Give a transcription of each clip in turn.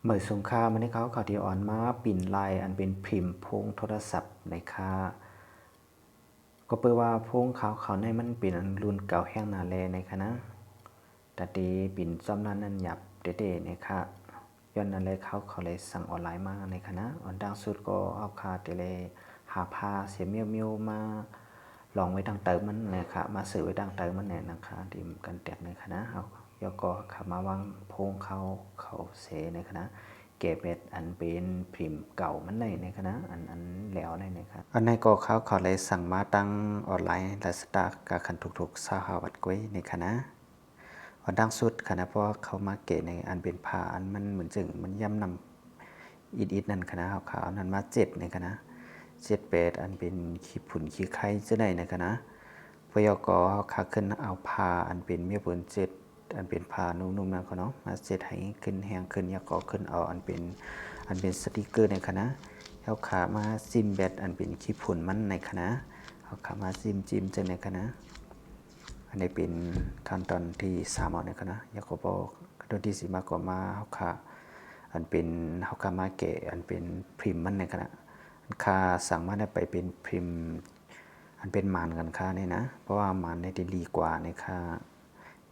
เหมือนสงครามมันนี้เขาที่อ่อนมาปิ่นลายอันเป็นพิมพ์พงโทรศัพท์ในค่าก็เปิดว่าพงเขาในมันเป็นอันรุ่นเก่าแห้งนาแลในคณะแต่ดีปิ่นจอมนั้นนั่นหยับเด็ดๆในค่ะย้อนนั้นเลยเขาเลยสั่งออนไลน์มาในคณะอันดังสุดก็เอาคาเตเลยหาพาเสียเมียวมาลองไว้ดังเติมมันนะคะมาสื่อไว้ดังเติมมันเนี่ยนะคะดีกันแตกในคณะเอาแล้วก็ขับมาวางพงเขาเสในคณะเก็บเม็ดอันเป็นพิมพ์เก่ามันในคณะอันแล้วในครับอันนี้ก็เขาเลยสั่งมาตั้งออนไลน์และสตาร์กับคันทุกๆสหวัดก้วยในคณะอันดังสุดคณะเพราะเขามาเกตในอันเป็นผ่าอันมันเหมือนจึงมันย่ำนำอิดนั่นคณะขาวนั้นมาเจ็ดในคณะ78อันเป็นขี้ผุ่นขี้ไข่จะได้ในคณะพยกขาขึ้นเอาพาอันเป็นเมียผล7อันเป็นพานุ่มๆนั่นเขาเนาะมาเจ็ดให้ขึ้นแหงขึ้นยกขึ้นเอาอันเป็นสติกเกอร์ในคณะเอาขามาซิมแบตอันเป็นขี้ผุ่นมันในคณะเอาขามาจิ้มจะในคณะอันนี้เป็นขั้นตอนที่3เอาในคณะยกบอกขั้นตอนที่4มาก็มาเอาขาอันเป็นเอาขามาเกะอันเป็นพิมพ์มันในคณะค่าสั่งมาได้ไปเป็นพิมพ์อันเป็นหมานกันค่าเนี่ยนะเพราะว่าหมานในดีกว่าในค่า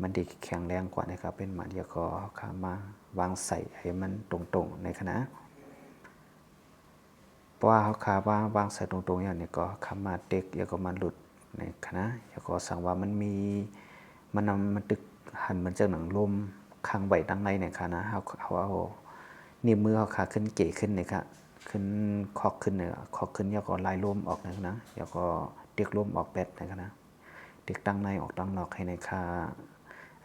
มันดีแข็งแรงกว่านะครับเป็นหมานเดียวก็ค่ามาวางใส่ให้มันตรงๆในคณะเพราะว่าเขาคาวางใส่ตรงๆอย่างนี้ก็คำมาเด็กแล้วก็มันหลุดในคณะแล้วก็สั่งว่ามันตึกหันมันจะหนังลมข้างใบดังในในคณะเขาเอานิ้วมือเขาขาขึ้นเก๋ขึ้นเลยครับขึ้นคอกขึ้นเนี่ยคอกขึ้นแล้วก็ลายลมออกนะแล้วก็เด็กลมออกแบดนะเด็กตั้งในออกตั้งนอกให้ในคา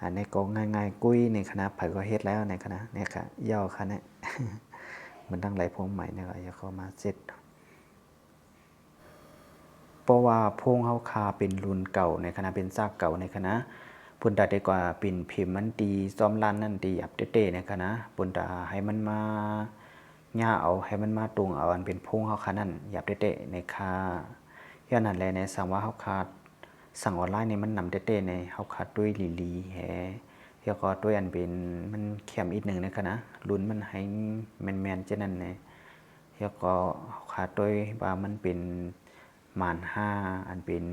อันนี้ก็ง่ายๆกุ้ยในคณะไผ่ก็เฮ็ดแล้วในคณะเนี่ยค่ะย่อค่ะเนี่ยมันตั้งหลายพวงใหม่เนี่ยก็อย่าเข้ามาเสร็จเพราะว่าพวงเฮาคาเป็นรุ่นเก่าในคณะเป็นซากเก่าในคณะปุ่นตาได้กว่าปิ่นพิมพ์มันดีซ้อมลั่นนั่นดีอับเต้ๆในคณะปุ่นตาให้มันมาย่าเอาให้มันมาตรงเอาอันเป็นพงเฮาคานั่นหยับเต้ๆในคาย้อนนั่นแหละในสั่งว่าเฮาคาสั่งออนไลน์นี่มันนำเต้ๆในเฮาคาด้วยลีแฮแล้วก็ด้วยอันเป็นมันเข้มอีกนึงในคณะรุ่นมันให้แม่นๆจังนั้นในแล้วก็ขาดด้วยว่ามันเป็นหมาน5อันเป็น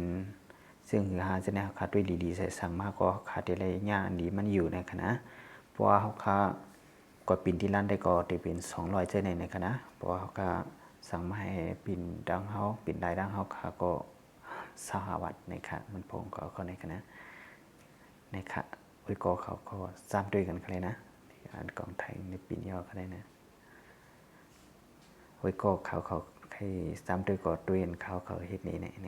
ซึ่งคือ5จะแนวขาดด้วยดีๆใส่สั่งมากก็ขาดอะไรย่าอันนี้มันอยู่ในคณะเพราะว่าเขาค่ากดปิ่นที่ร้านได้ก็ได้เป็น200เจ้าในคณะเพราะว่าเขาก็สั่งมาให้ปิ่นดังเขาปิ่นลายดังเขาค่ะก็สหวัดในค่ะมันพงก็ในคณะในค่ะวิโกเขาก็ซ้ำด้วยกันเลยนะอ่านกองไทยในปิ่นย่อก็ได้นะวิโกเขาให้ซ้ำด้วยก็ด้วยเขาเฮ็ดนี้ใน